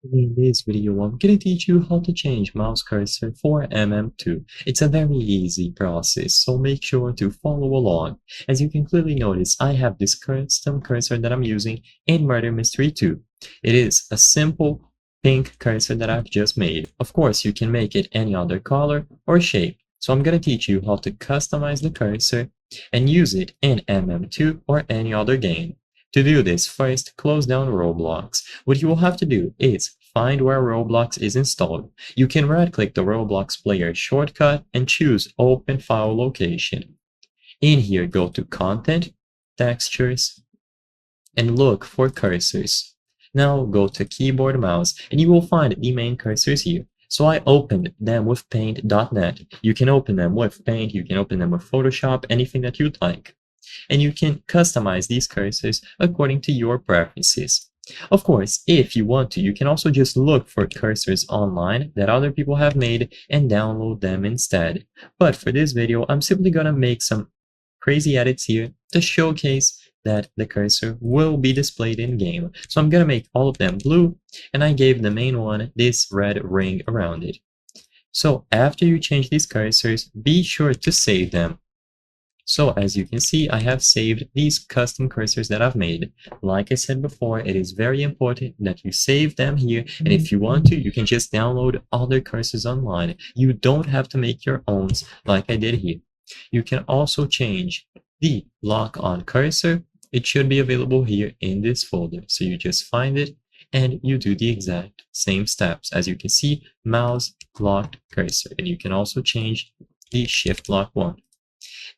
In this video, I'm going to teach you how to change mouse cursor for MM2. It's a very easy process, so make sure to follow along. As you can clearly notice, I have this custom cursor that I'm using in Murder Mystery 2. It is a simple pink cursor that I've just made. Of course, you can make it any other color or shape. So I'm going to teach you how to customize the cursor and use it in MM2 or any other game. To do this, first close down Roblox. What you will have to do is find where Roblox is installed. You can right-click the Roblox player shortcut and choose Open File Location. In here, go to Content, Textures, and look for cursors. Now go to Keyboard Mouse, and you will find the main cursors here. So I opened them with Paint.net. You can open them with Paint, you can open them with Photoshop, anything that you'd like. And you can customize these cursors according to your preferences. Of course, if you want to, you can also just look for cursors online that other people have made and download them instead. But for this video, I'm simply gonna make some crazy edits here to showcase that the cursor will be displayed in game. So I'm gonna make all of them blue, and I gave the main one this red ring around it. So after you change these cursors, be sure to save them. So as you can see, I have saved these custom cursors that I've made. Like I said before, it is very important that you save them here, and if you want to, you can just download other cursors online. You don't have to make your own like I did here. You can also change the lock on cursor. It should be available here in this folder. So you just find it and you do the exact same steps. As you can see, mouse locked cursor, and you can also change the shift lock one.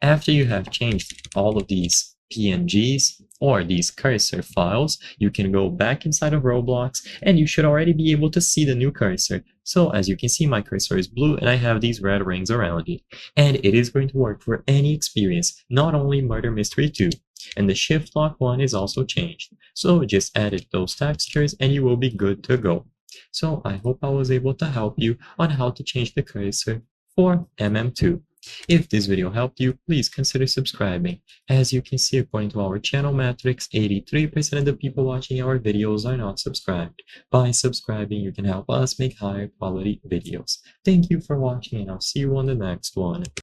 After you have changed all of these PNGs or these cursor files, you can go back inside of Roblox and you should already be able to see the new cursor. So as you can see, my cursor is blue and I have these red rings around it. And it is going to work for any experience, not only Murder Mystery 2. And the shift lock one is also changed. So just edit those textures and you will be good to go. So I hope I was able to help you on how to change the cursor for MM2. If this video helped you, please consider subscribing. As you can see, according to our channel metrics, 83% of the people watching our videos are not subscribed. By subscribing, you can help us make higher quality videos. Thank you for watching, and I'll see you on the next one.